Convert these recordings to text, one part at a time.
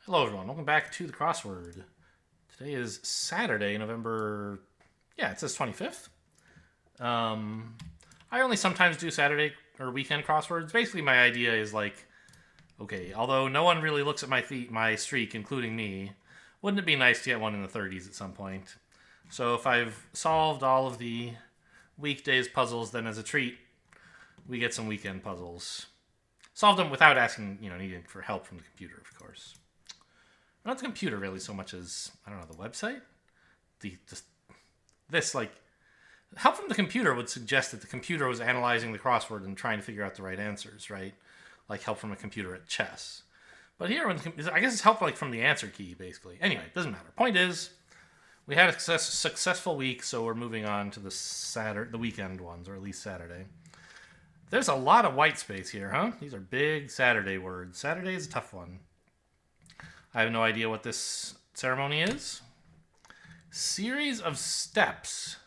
Hello, everyone. Welcome back to the crossword. Today is Saturday, November. Yeah, it says 25th. I only sometimes do Saturday or weekend crosswords. Basically, my idea is like, okay, although no one really looks at my streak, including me, wouldn't it be nice to get one in the 30s at some point? So if I've solved all of the weekdays puzzles, then as a treat, we get some weekend puzzles. Solve them without asking, needing for help from the computer, of course. Not the computer really so much as, I don't know, the website. This like help from the computer would suggest that the computer was analyzing the crossword and trying to figure out the right answers, right? Like help from a computer at chess. But here, I guess it's help like from the answer key, basically. Anyway, it doesn't matter. Point is, we had a successful week, so we're moving on to the weekend ones, or at least Saturday. There's a lot of white space here, huh? These are big Saturday words. Saturday is a tough one. I have no idea what this ceremony is. Series of steps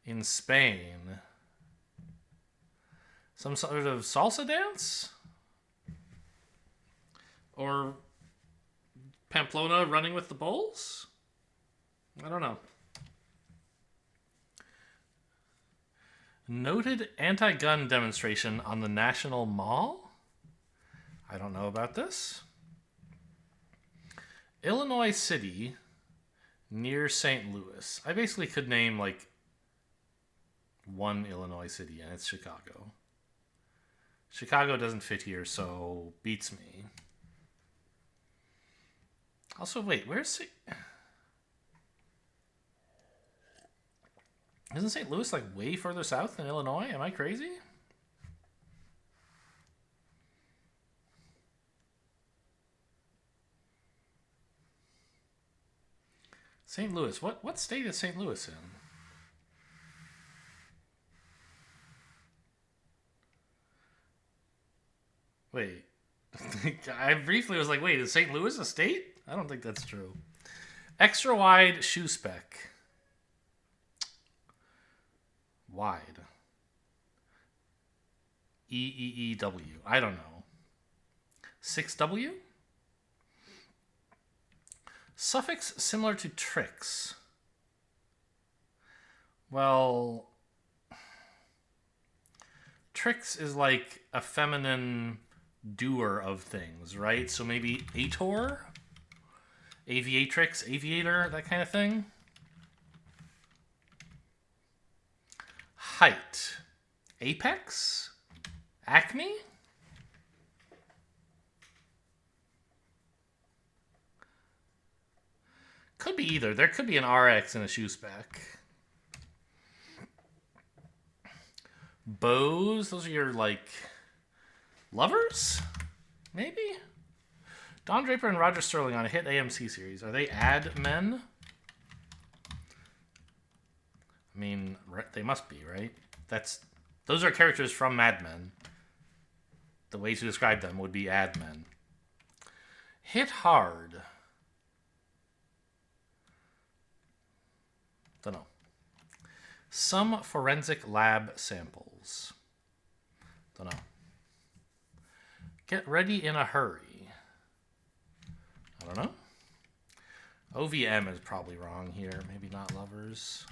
in Spain. Some sort of salsa dance? Or Pamplona running with the bulls? I don't know. Noted anti-gun demonstration on the National Mall? I don't know about this. Illinois City near St. Louis. I basically could name like one Illinois city, and it's Chicago. Chicago doesn't fit here, so beats me. Also, wait, Isn't St. Louis like way further south than Illinois? Am I crazy? St. Louis. What state is St. Louis in? Wait. I briefly was like, wait, is St. Louis a state? I don't think that's true. Extra wide shoe spec. Wide. EEEW. I don't know. 6W? Suffix similar to tricks. Well, tricks is like a feminine doer of things, right? So maybe ator, aviatrix, aviator, that kind of thing. Height, apex, acne. Could be either. There could be an RX in a shoe spec. Bows, those are your, like, lovers? Maybe? Don Draper and Roger Sterling on a hit AMC series. Are they ad men? I mean, they must be, right? Those are characters from Mad Men. The way to describe them would be ad men. Hit hard. Don't know. Some forensic lab samples. Don't know. Get ready in a hurry. I don't know. OVM is probably wrong here. Maybe not lovers.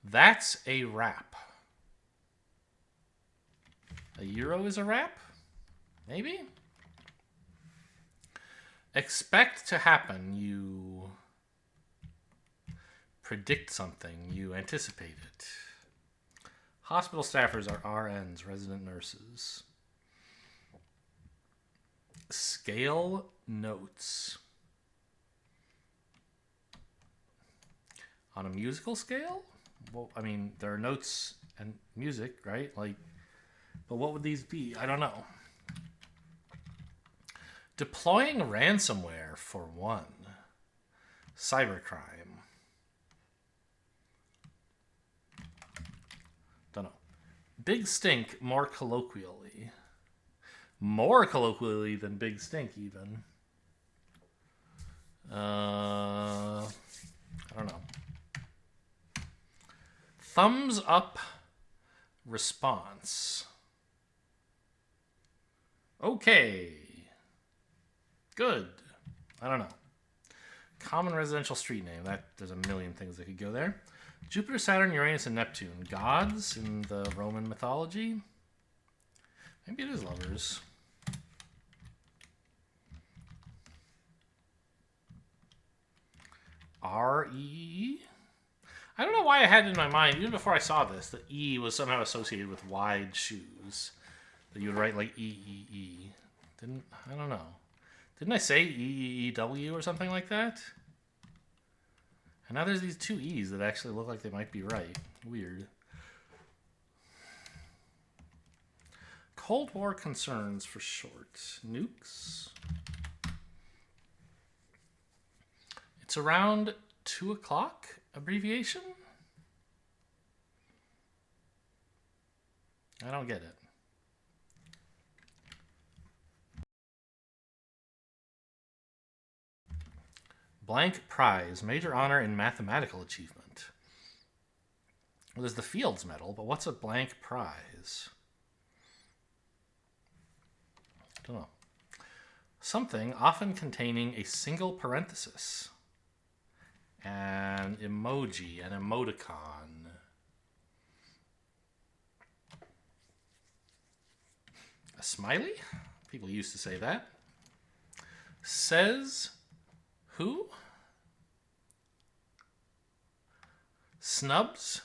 That's a wrap. A euro is a wrap? Maybe? Expect to happen. You predict something. You anticipate it. Hospital staffers are RNs, resident nurses. Scale notes. On a musical scale? Well, I mean, there are notes and music, right? Like, but what would these be? I don't know. Deploying ransomware for one. Cybercrime. Don't know. Big stink more colloquially. More colloquially than big stink, even. I don't know. Thumbs up response. Okay. Good. I don't know. Common residential street name. There's a million things that could go there. Jupiter, Saturn, Uranus, and Neptune. Gods in the Roman mythology? Maybe it is lovers. R-E-E? I don't know why I had it in my mind, even before I saw this, that E was somehow associated with wide shoes. That you would write like E-E-E. I don't know. Didn't I say E-E-E-W or something like that? And now there's these two E's that actually look like they might be right. Weird. Cold War concerns for short. Nukes. It's around 2 o'clock abbreviation? I don't get it. Blank prize, major honor in mathematical achievement. Well, there's the Fields Medal, but what's a blank prize? I don't know. Something often containing a single parenthesis. An emoji, an emoticon. A smiley? People used to say that. Says who? Snubs?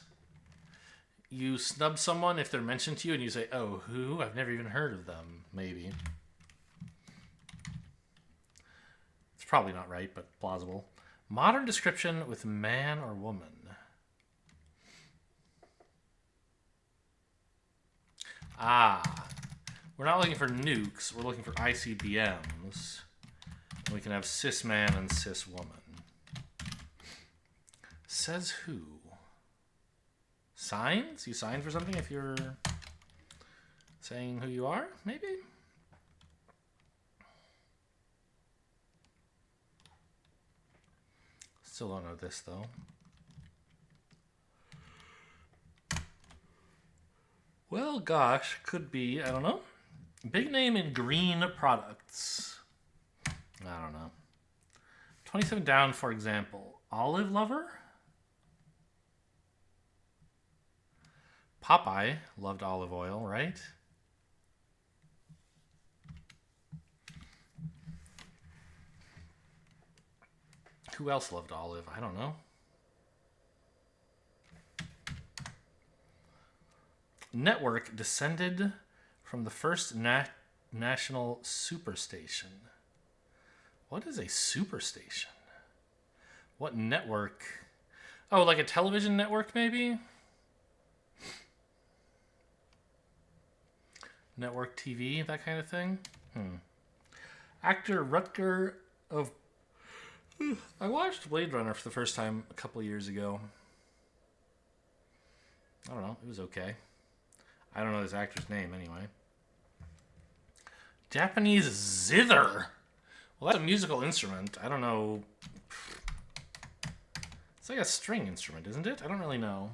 You snub someone if they're mentioned to you and you say, oh, who? I've never even heard of them, maybe. It's probably not right, but plausible. Modern description with man or woman. Ah. We're not looking for nukes. We're looking for ICBMs. And we can have cis man and cis woman. Says who? Signs? You sign for something if you're saying who you are, maybe? Still don't know this, though. Well, gosh, could be, I don't know. Big name in green products. I don't know. 27 down, for example. Olive lover? Popeye loved olive oil, right? Who else loved olive? I don't know. Network descended from the first national superstation. What is a superstation? What network? Oh, like a television network, maybe? Network TV, that kind of thing? Actor Rutger of... I watched Blade Runner for the first time a couple years ago. I don't know. It was okay. I don't know this actor's name anyway. Japanese zither. Well, that's a musical instrument. I don't know. It's like a string instrument, isn't it? I don't really know.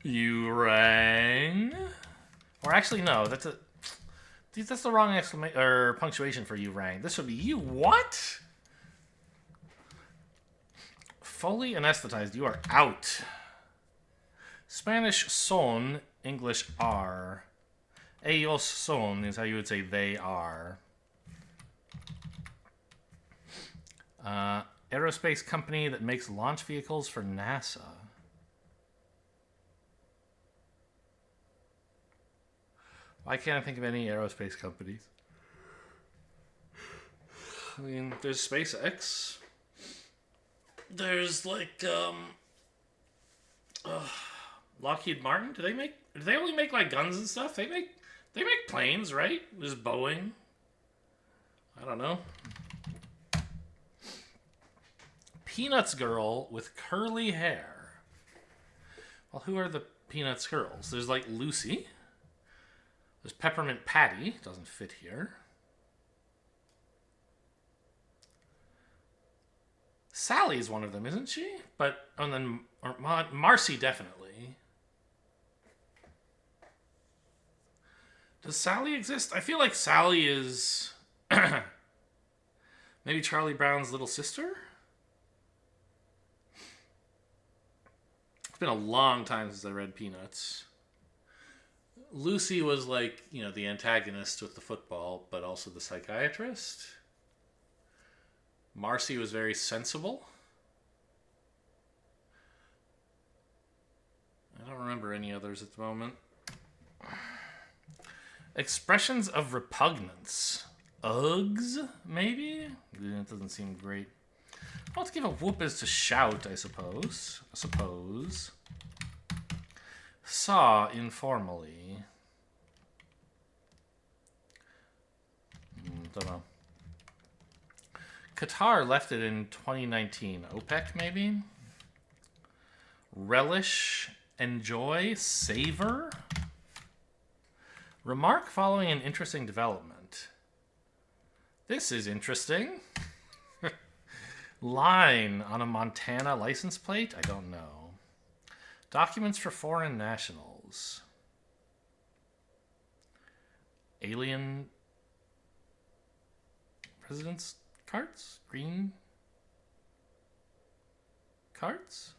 You rang? Or actually, no. That's the wrong exclamation or punctuation for you rang. This would be you what? Fully anesthetized. You are out. Spanish son, English are. Ellos son is how you would say they are. Aerospace company that makes launch vehicles for NASA. Why can't I think of any aerospace companies? I mean, there's SpaceX. There's like Lockheed Martin. Do they only make like guns and stuff? They make planes, right? There's Boeing. I don't know. Peanuts girl with curly hair. Well, who are the Peanuts girls? There's like Lucy. There's Peppermint Patty. Doesn't fit here. Sally's one of them, isn't she? But, and then Marcy definitely. Does Sally exist? I feel like Sally is maybe Charlie Brown's little sister? It's been a long time since I read Peanuts. Lucy was like, the antagonist with the football, but also the psychiatrist. Marcy was very sensible. I don't remember any others at the moment. Expressions of repugnance. Uggs, maybe? It doesn't seem great. Well, to give a whoop is to shout, I suppose. Saw informally. Don't know. Qatar left it in 2019. OPEC, maybe? Relish, enjoy, savor? Remark following an interesting development. This is interesting. Line on a Montana license plate? I don't know. Documents for foreign nationals. Alien residence cards? Green cards?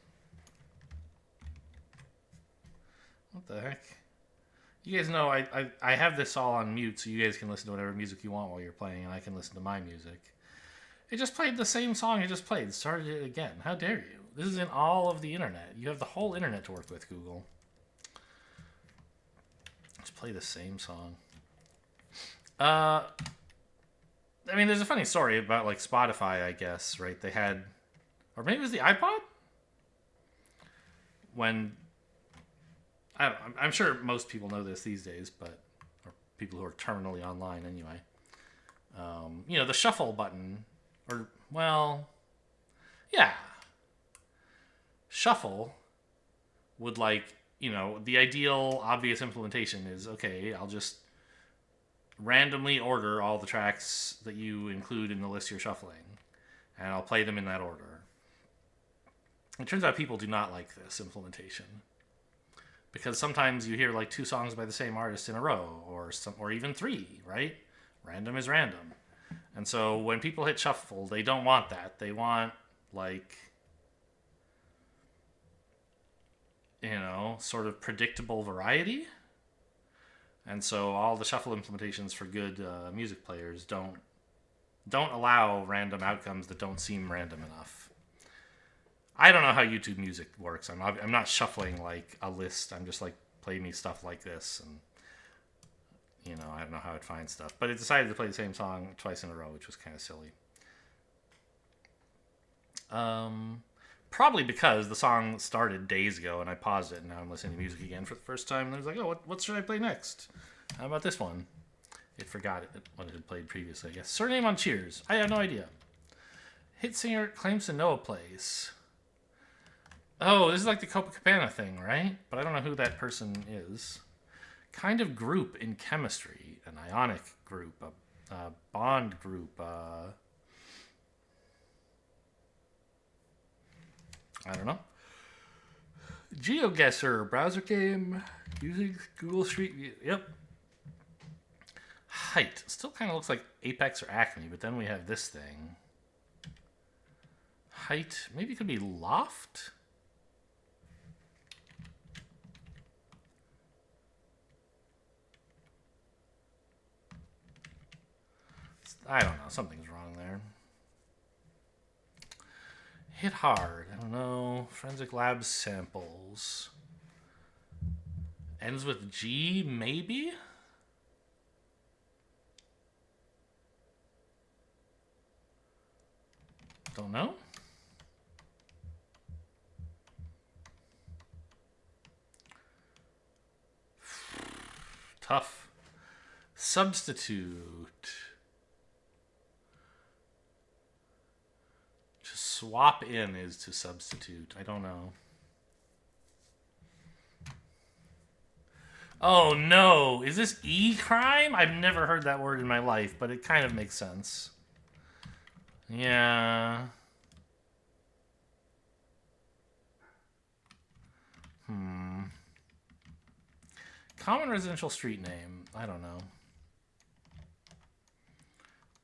What the heck? You guys know I have this all on mute so you guys can listen to whatever music you want while you're playing, and I can listen to my music. It just played the same song it just played. Started it again. How dare you? This is in all of the internet. You have the whole internet to work with, Google. Just play the same song. I mean, there's a funny story about like Spotify, I guess, right? They had, or maybe it was the iPod? When, I'm sure most people know this these days, but, or people who are terminally online anyway. The shuffle button, or, well, yeah. Shuffle would the ideal obvious implementation is, okay, I'll just randomly order all the tracks that you include in the list you're shuffling, and I'll play them in that order. It turns out people do not like this implementation, because sometimes you hear like 2 songs by the same artist in a row, or even 3, right? Random is random. And so when people hit shuffle, they don't want that. They want sort of predictable variety. And so all the shuffle implementations for good music players don't allow random outcomes that don't seem random enough. I don't know how YouTube Music works. I'm not shuffling like a list. I'm just like, play me stuff like this, and I don't know how it finds stuff. But it decided to play the same song twice in a row, which was kind of silly. Probably because the song started days ago and I paused it, and now I'm listening to music again for the first time, and I was like, oh, what should I play next? How about this one? It forgot what it had played previously, I guess. Surname on Cheers. I have no idea. Hit singer claims to know a place. Oh, this is like the Copacabana thing, right? But I don't know who that person is. Kind of group in chemistry. An ionic group. A bond group. I don't know. GeoGuessr, browser game, using Google Street View. Yep. Height. Still kind of looks like Apex or Acme, but then we have this thing. Height. Maybe it could be loft? I don't know. Something's wrong there. Hit hard. I don't know. Forensic Lab samples. Ends with G, maybe? Don't know. Tough. Substitute. To swap in is to substitute. I don't know. Oh no, is this e-crime? I've never heard that word in my life, but it kind of makes sense. Yeah. Common residential street name. I don't know.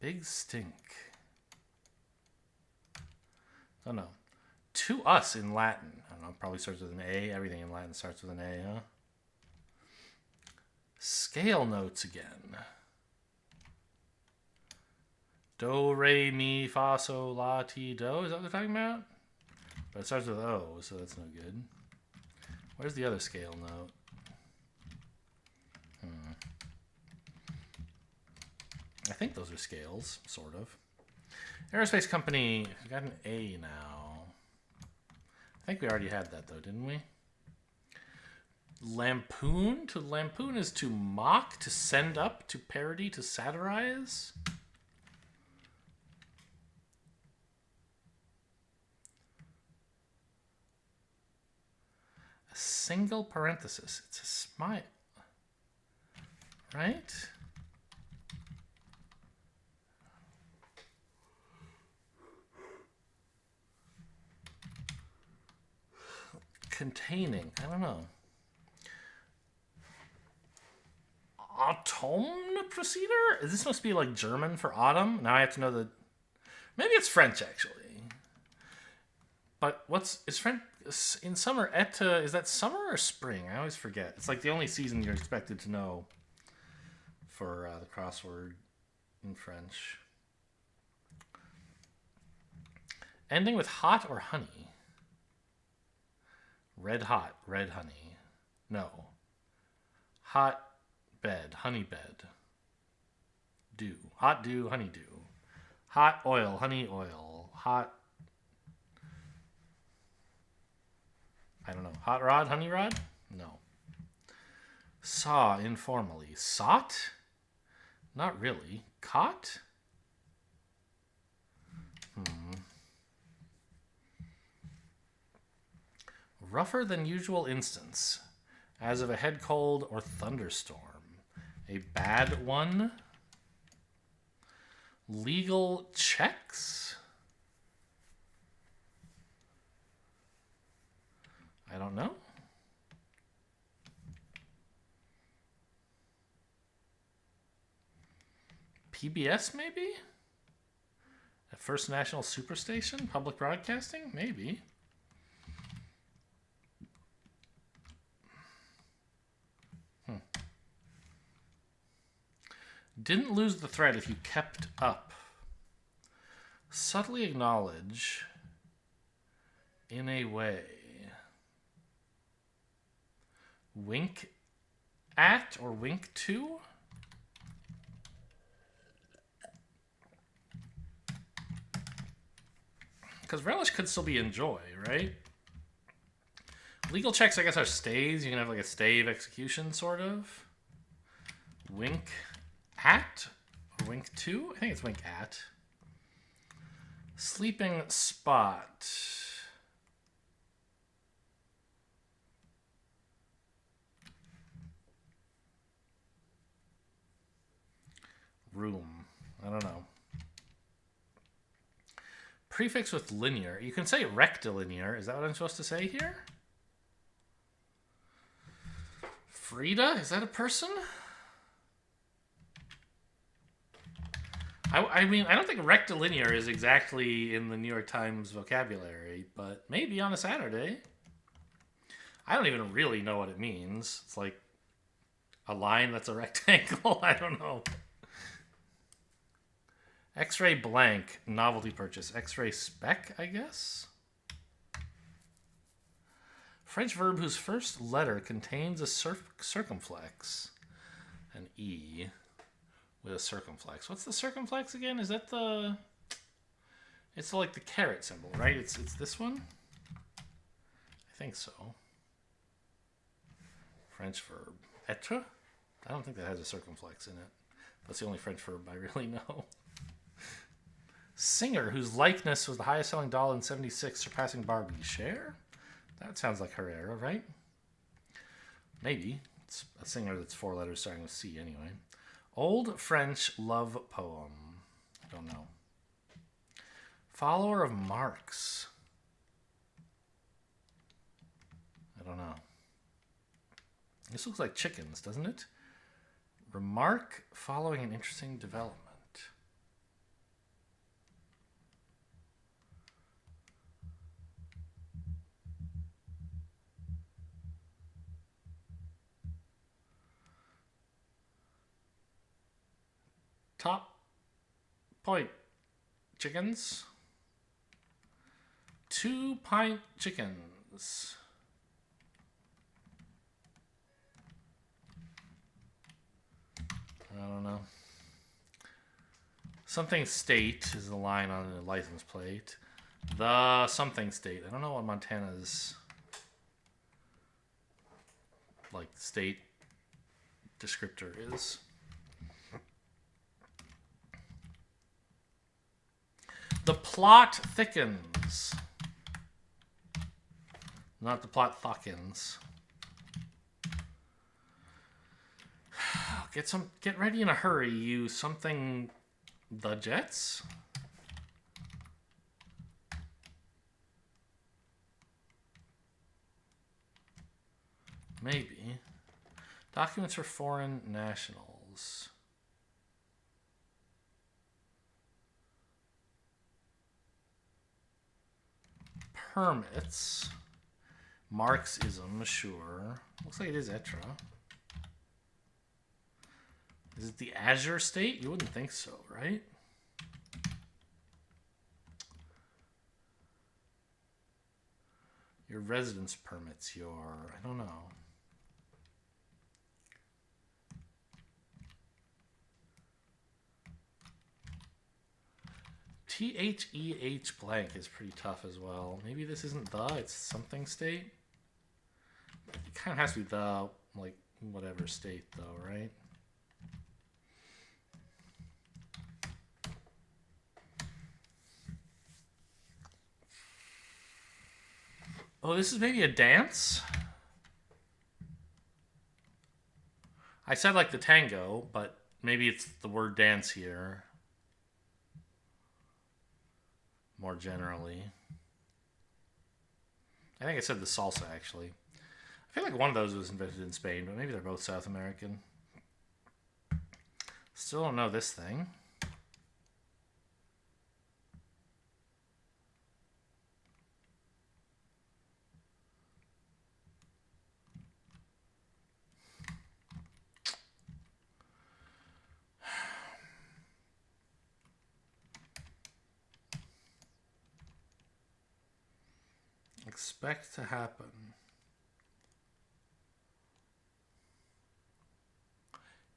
Big stink. Don't know. To us in Latin. I don't know. Probably starts with an A. Everything in Latin starts with an A, huh? Scale notes again. Do, re, mi, fa, sol, la, ti, do. Is that what they're talking about? But it starts with O, so that's no good. Where's the other scale note? I think those are scales, sort of. Aerospace company, we got an A now. I think we already had that, though, didn't we? Lampoon? To lampoon is to mock, to send up, to parody, to satirize. A single parenthesis. It's a smile. Right? Containing. I don't know. Autumn procedure? Is this supposed to be like German for autumn? Now I have to know the... Maybe it's French, actually. But is French... In summer, été, is that summer or spring? I always forget. It's like the only season you're expected to know for the crossword in French. Ending with hot or honey? Red hot, red honey. No. Hot bed, honey bed. Dew. Hot dew, honey dew. Hot oil, honey oil. Hot... I don't know. Hot rod, honey rod? No. Saw informally. Sought? Not really. Caught? Rougher than usual instance, as of a head cold or thunderstorm. A bad one. Legal checks? I don't know. PBS, maybe? At First National Superstation? Public Broadcasting? Maybe. Didn't lose the thread if you kept up. Subtly acknowledge in a way. Wink at or wink to? Because relish could still be enjoy, right? Legal checks, I guess, are stays. You can have like a stay of execution, sort of. Wink at or wink to? I think it's wink at. Sleeping spot. Room. I don't know. Prefix with linear. You can say rectilinear. Is that what I'm supposed to say here? Frida? Is that a person? I mean, I don't think rectilinear is exactly in the New York Times vocabulary, but maybe on a Saturday. I don't even really know what it means. It's like a line that's a rectangle. I don't know. X-ray blank, novelty purchase. X-ray spec, I guess? French verb whose first letter contains a circumflex. An E with a circumflex. What's the circumflex again? Is that the... It's like the caret symbol, right? It's this one? I think so. French verb. Être? I don't think that has a circumflex in it. That's the only French verb I really know. Singer, whose likeness was the highest selling doll in 76, surpassing Barbie. Cher? That sounds like Herrera, right? Maybe. It's a singer that's 4 letters starting with C anyway. Old French love poem. I don't know. Follower of Marx. I don't know. This looks like chickens, doesn't it? Remark following an interesting development. Top point chickens. 2-pint chickens. I don't know. Something state is the line on the license plate. The something state. I don't know what Montana's like state descriptor is. The plot thickens. Not the plot thickens. Get ready in a hurry, you something the Jets? Maybe. Documents for foreign nationals. Permits. Marxism, sure. Looks like it is Etra. Is it the Azure state? You wouldn't think so, right? Your residence permits, I don't know. THEH blank is pretty tough as well. Maybe this isn't it's something state. It kind of has to be like, whatever state, though, right? Oh, this is maybe a dance? I said like the tango, but maybe it's the word dance here. More generally. I think I said the salsa, actually. I feel like one of those was invented in Spain, but maybe they're both South American. Still don't know this thing. Expect to happen.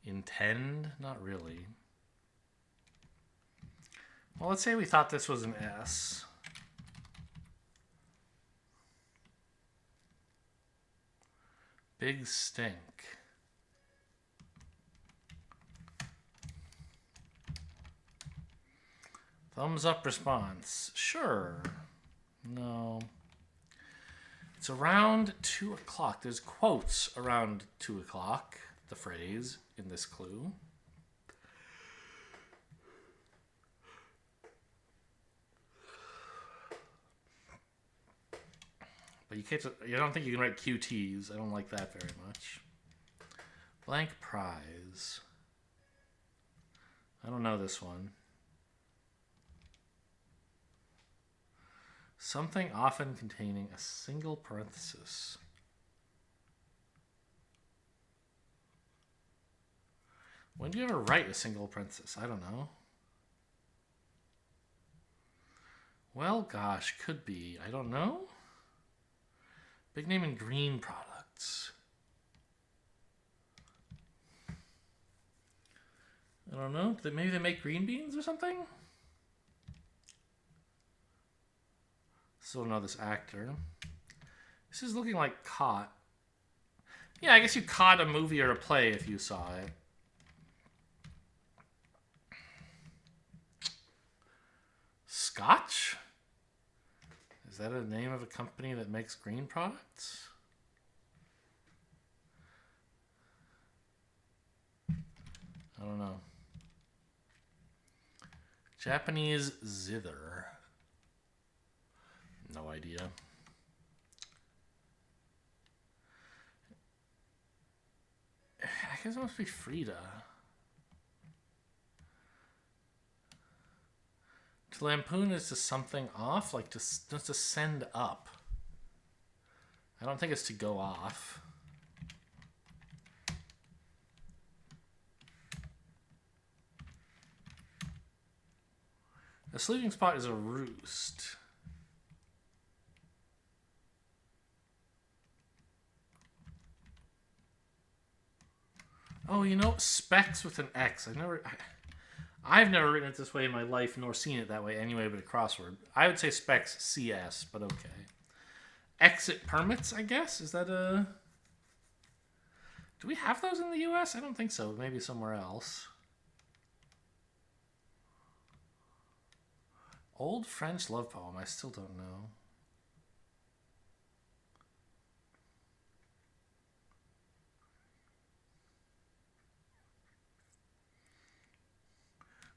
Intend? Not really. Well, let's say we thought this was an S. Big stink. Thumbs up response. Sure. No. It's around 2 o'clock. There's quotes around 2 o'clock, the phrase in this clue. But you don't think you can write QTs. I don't like that very much. Blank prize. I don't know this one. Something often containing a single parenthesis. When do you ever write a single parenthesis? I don't know. Well, gosh, could be. I don't know. Big name in green products. I don't know. Maybe they make green beans or something? Still don't know this actor. This is looking like caught. Yeah, I guess you caught a movie or a play if you saw it. Scotch? Is that a name of a company that makes green products? I don't know. Japanese zither. No idea. guess it must be Frida. To lampoon is to something off, like to send up. I don't think it's to go off. A sleeping spot is a roost. Oh, you know, specs with an X. I've never written it this way in my life, nor seen it that way anyway, but a crossword. I would say specs CS, but okay. Exit permits, I guess? Is that a... Do we have those in the US? I don't think so. Maybe somewhere else. Old French love poem. I still don't know.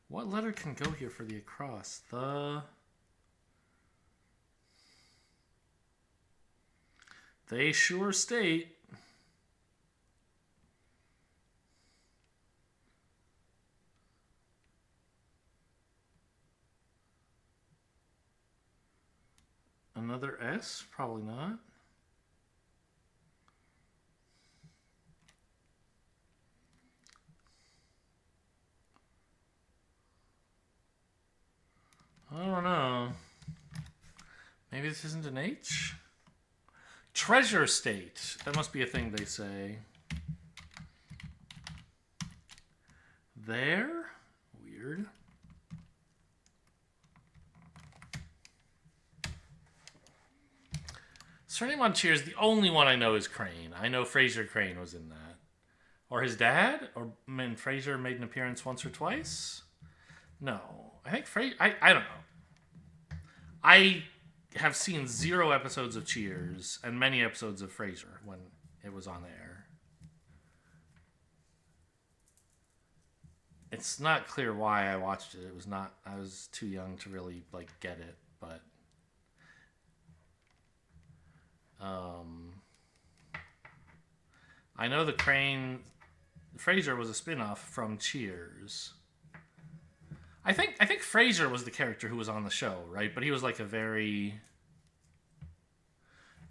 What letter can go here for the across? They sure state. Another S? Probably not. I don't know. Maybe this isn't an H? Treasure state. That must be a thing they say. There? Weird. Surname on Cheers, the only one I know is Crane. I know Fraser Crane was in that. Or his dad? Or Fraser made an appearance once or twice? No. I think Fraser... I don't know. I have seen 0 episodes of Cheers and many episodes of Frasier when it was on air. It's not clear why I watched it. I was too young to really get it, but I know the Crane Frasier was a spin-off from Cheers. I think Frasier was the character who was on the show, right? But he was like a very...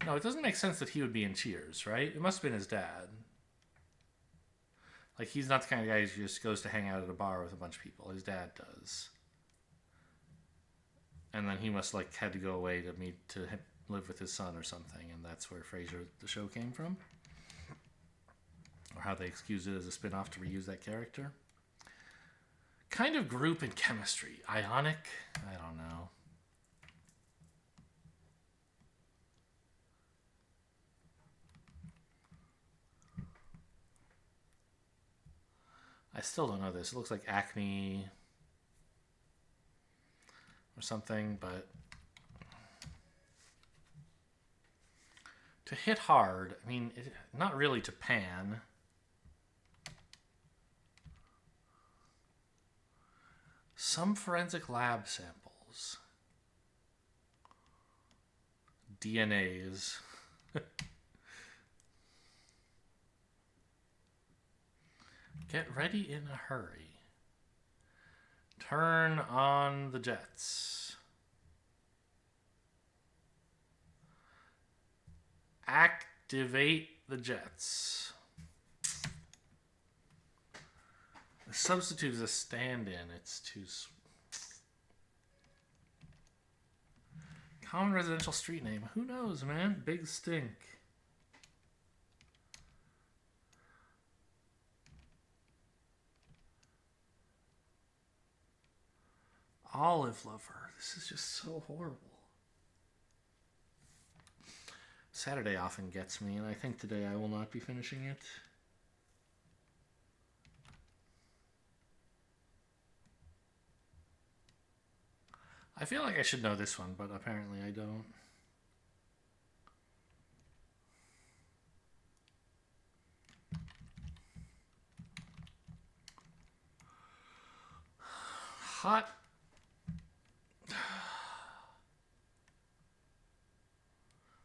No, it doesn't make sense that he would be in Cheers, right? It must have been his dad. Like, he's not the kind of guy who just goes to hang out at a bar with a bunch of people. His dad does. And then he must, had to go away to live with his son or something, and that's where Frasier, the show, came from. Or how they excused it as a spin-off to reuse that character. Kind of group in chemistry. Ionic? I don't know. I still don't know this. It looks like Acme or something, but to hit hard, I mean, not really to pan. Some forensic lab samples. DNAs. Get ready in a hurry. Turn on the jets. Activate the jets. The substitute is a stand-in. It's too... Common residential street name. Who knows, man? Big stink. Olive lover. This is just so horrible. Saturday often gets me, and I think today I will not be finishing it. I feel like I should know this one, but apparently I don't.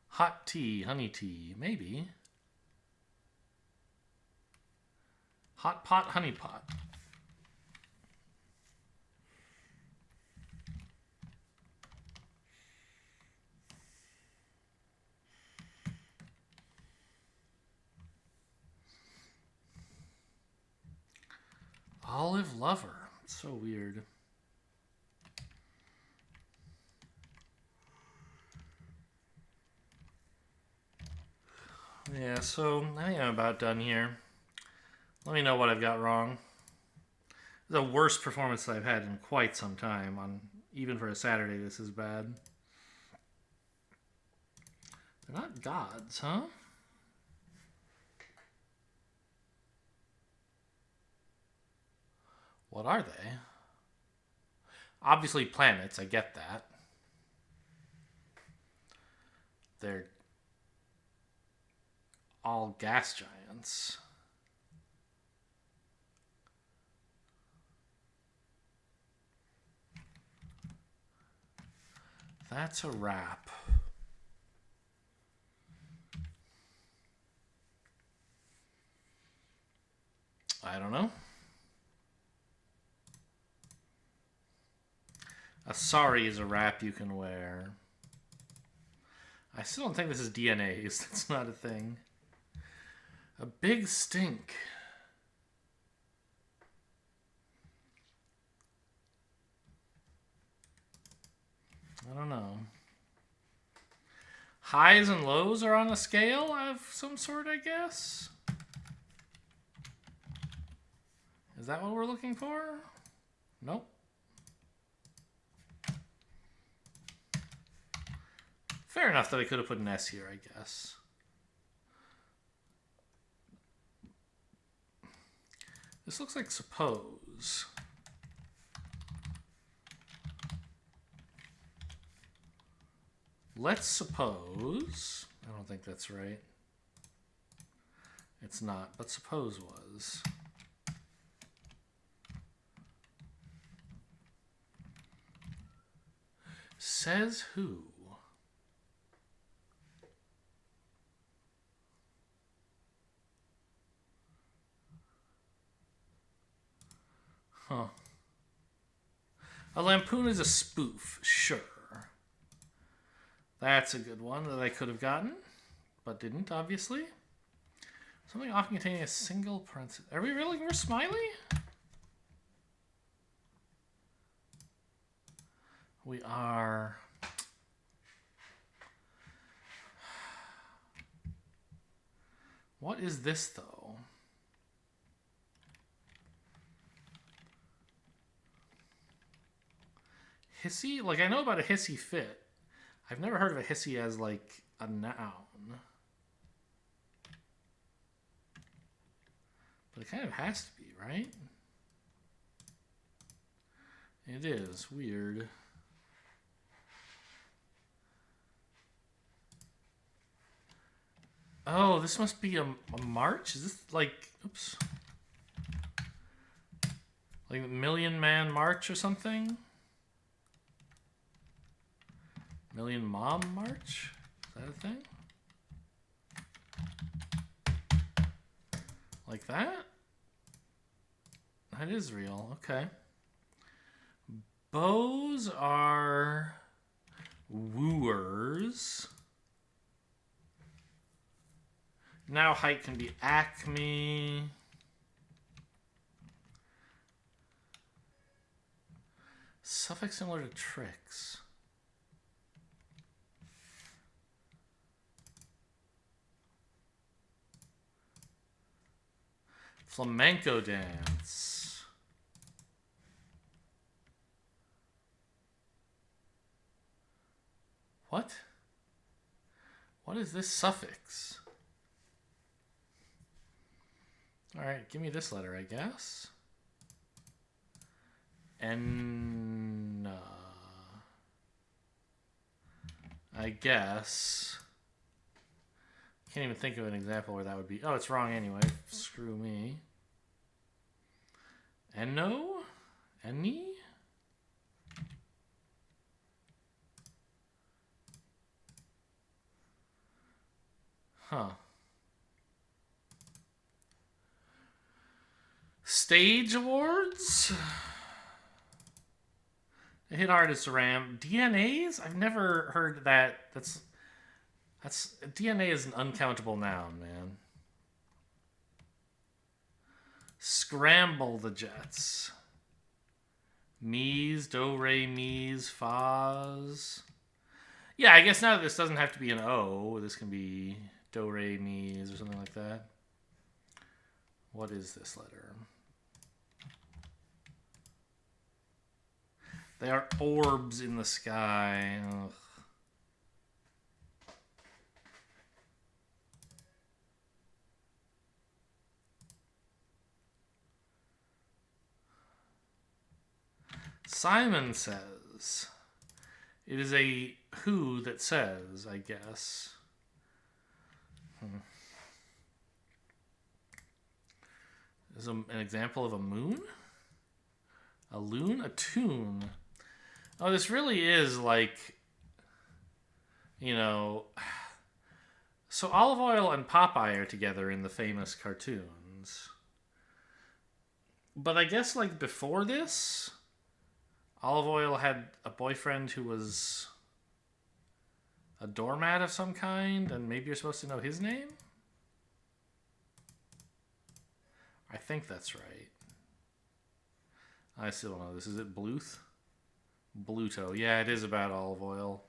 Hot tea, honey tea, maybe. Hot pot, honey pot. Olive lover. It's so weird. Yeah, so I think I'm about done here. Let me know what I've got wrong. The worst performance I've had in quite some time. Even for a Saturday, this is bad. They're not gods, huh? What are they? Obviously planets, I get that. They're all gas giants. That's a wrap. I don't know. A sari is a wrap you can wear. I still don't think this is DNAs. That's not a thing. A big stink. I don't know. Highs and lows are on a scale of some sort, I guess. Is that what we're looking for? Nope. Fair enough that I could have put an S here, I guess. This looks like suppose. Let's suppose. I don't think that's right. It's not, but suppose was. Says who? Huh. A lampoon is a spoof, sure. That's a good one that I could have gotten, but didn't, obviously. Something often containing a single parenthesis. Are we really looking for smiley? We are. What is this, though? Hissy? Like, I know about a hissy fit. I've never heard of a hissy as, like, a noun. But it kind of has to be, right? It is. Weird. Oh, this must be a march? Is this, like... Oops. Like a Million Man March or something? Million Mom March? Is that a thing? Like that? That is real. Okay. Bows are wooers. Now height can be acme. Suffix similar to tricks. Flamenco dance. What? What is this suffix? All right, give me this letter, I guess. And I guess. Can't even think of an example where that would be. Oh, it's wrong anyway. Screw me. Enno? Enni? Huh. Stage awards. The hit artist Ram. DNAs? I've never heard that. That's DNA is an uncountable noun, man. Scramble the Jets. Mies, do, re, mies, faz. Yeah, I guess now this doesn't have to be an O. This can be do, re, mies, or something like that. What is this letter? They are orbs in the sky. Ugh. Simon says, it is a who that says, I guess. Is an example of a moon? A loon? A tune? Oh, this really is like, you know... So Olive Oil and Popeye are together in the famous cartoons. But I guess like before this... Olive Oil had a boyfriend who was a doormat of some kind, and maybe you're supposed to know his name? I think that's right. I still don't know this. Is it Bluth? Bluto. Yeah, it is about olive oil.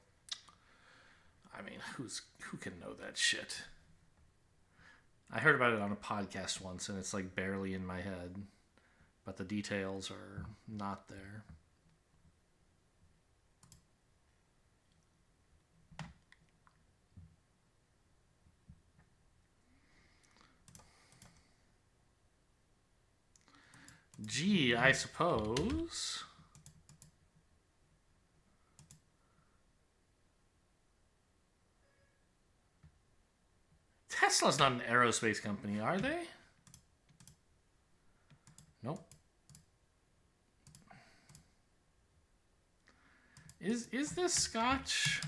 I mean, who can know that shit? I heard about it on a podcast once, and it's like barely in my head. But the details are not there. Gee, I suppose. Tesla's not an aerospace company, are they? Nope. Is this Scotch?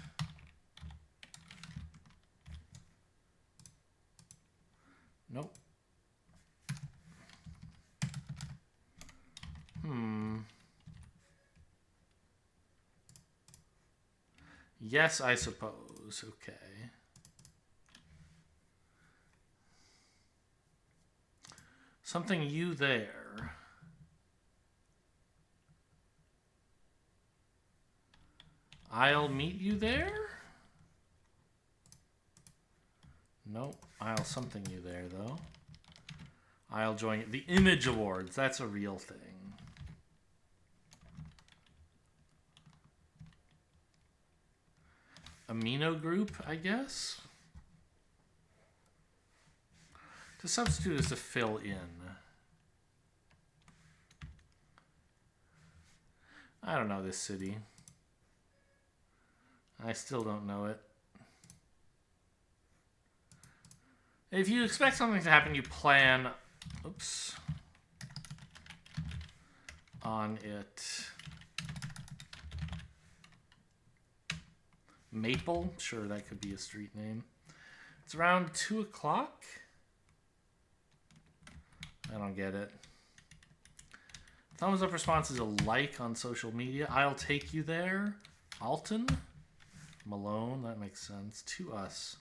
Nope. Yes, I suppose. Okay. Something you there. I'll meet you there? Nope. I'll something you there, though. I'll join the Image Awards. That's a real thing. Amino group, I guess? To substitute is to fill in. I don't know this city. I still don't know it. If you expect something to happen, you plan... Oops. On it. Maple? Sure, that could be a street name. It's around 2 o'clock. I don't get it. Thumbs up response is a like on social media. I'll take you there. Alton? Malone? That makes sense. To us.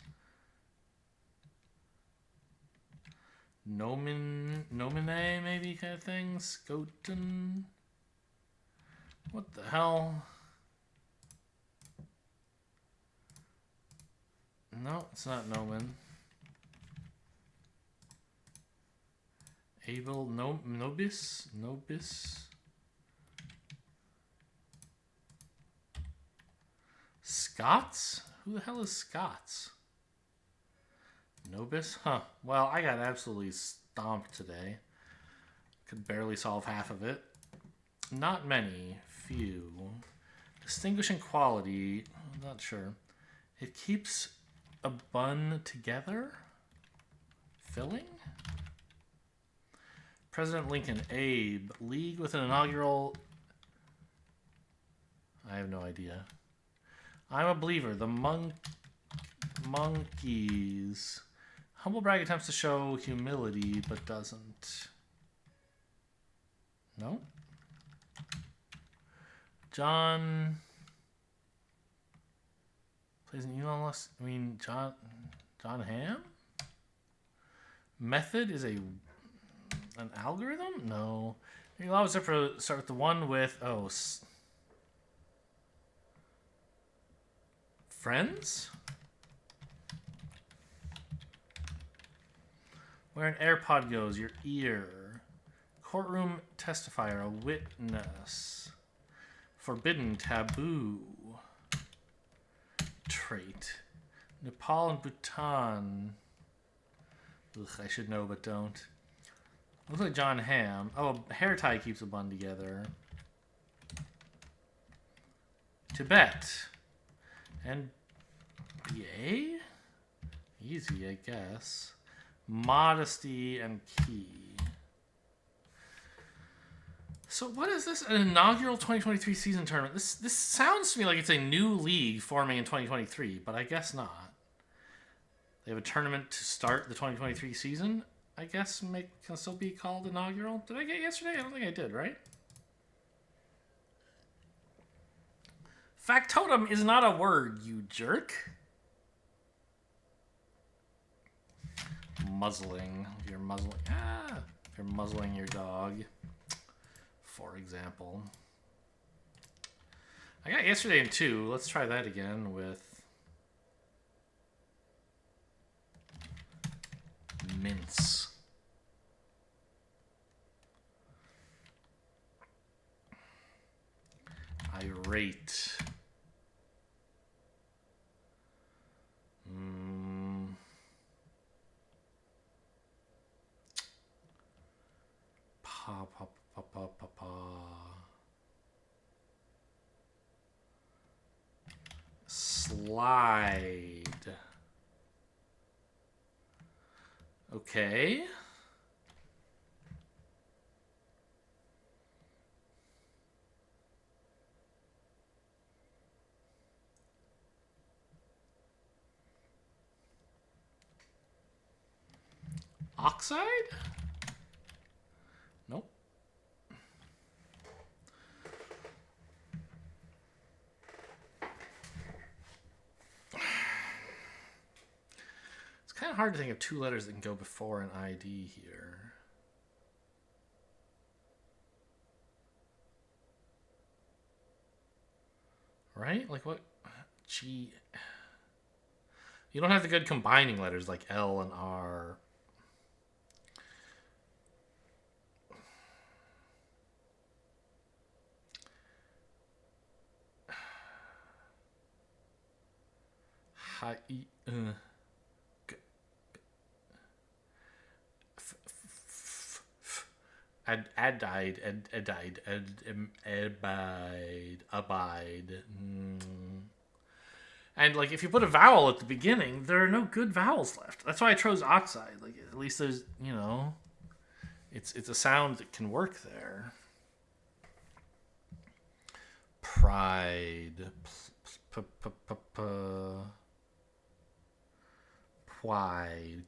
Nomine, maybe, kind of thing. Skoten. What the hell? No, it's not Nomen. Abel, Nobis? Scots? Who the hell is Scots? Nobis? Huh. Well, I got absolutely stomped today. Could barely solve half of it. Not many. Few. Distinguishing quality. I'm not sure. It keeps a bun together? Filling? President Lincoln. Abe. League with an inaugural... I have no idea. I'm a believer. The monkeys. Humble brag attempts to show humility, but doesn't. No. John plays an Elon Musk. I mean, John Hamm? Method is an algorithm? No. You always have to start with the one with friends? Where an AirPod goes, your ear. Courtroom testifier, a witness. Forbidden, taboo. Trait. Nepal and Bhutan. Ugh, I should know but don't. Looks like John Hamm. Oh, a hair tie keeps a bun together. Tibet. And BA? Easy, I guess. Modesty and key. So what is this? An inaugural 2023 season tournament? This sounds to me like it's a new league forming in 2023, but I guess not. They have a tournament to start the 2023 season. I guess can still be called inaugural. Did I get yesterday? I don't think I did, right? Factotum is not a word, you jerk. Muzzling. If you're muzzling your dog, for example. I got yesterday in 2. Let's try that again with mince. Irate. Slide. Okay. Oxide? Nope. It's kind of hard to think of 2 letters that can go before an ID here. Right? Like what? G. You don't have the good combining letters like L and R. Hi. Abide. And like if you put a vowel at the beginning, there are no good vowels left. That's why I chose oxide. Like at least there's, it's a sound that can work there. Pride.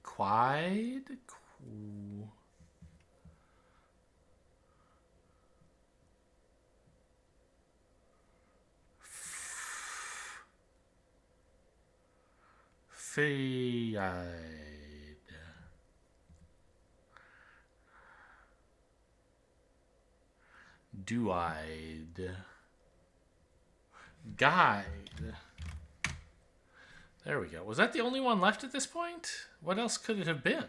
Quide. Fade. Do-eyed. Guide. There we go. Was that the only one left at this point? What else could it have been?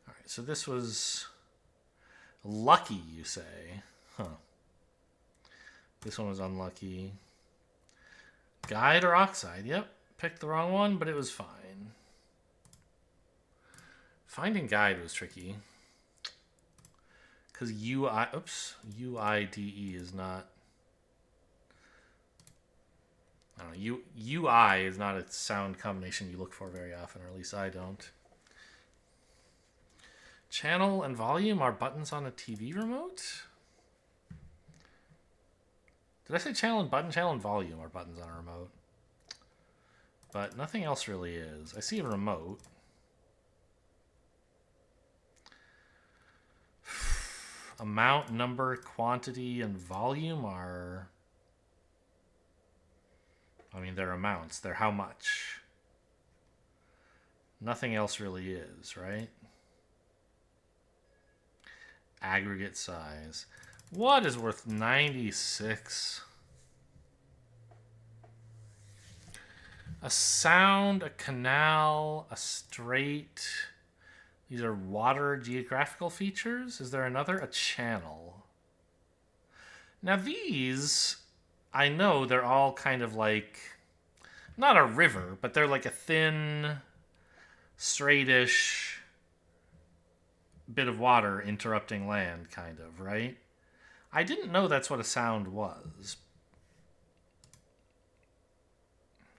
All right, so this was lucky, you say. Huh. This one was unlucky. Guide or oxide? Yep. Picked the wrong one, but it was fine. Finding guide was tricky. Because UIDE is not... I don't know. UI is not a sound combination you look for very often, or at least I don't. Channel and volume are buttons on a TV remote? Did I say channel and button? Channel and volume are buttons on a remote. But nothing else really is. I see a remote. Amount, number, quantity, and volume are... I mean, they're amounts. They're how much. Nothing else really is, right? Aggregate size. What is worth 96? A sound, a canal, a strait. These are water geographical features. Is there another? A channel. Now these, I know they're all kind of like, not a river, but they're like a thin, straightish bit of water interrupting land, kind of, right? I didn't know that's what a sound was.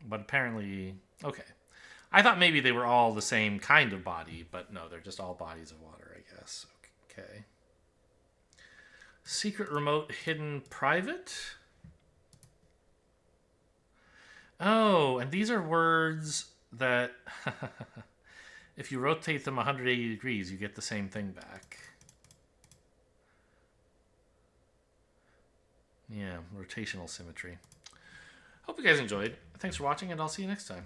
But apparently, okay. I thought maybe they were all the same kind of body, but no, they're just all bodies of water, I guess. Okay. Secret, remote, hidden, private. Oh, and these are words that if you rotate them 180 degrees, you get the same thing back. Yeah, rotational symmetry. Hope you guys enjoyed. Thanks for watching, and I'll see you next time.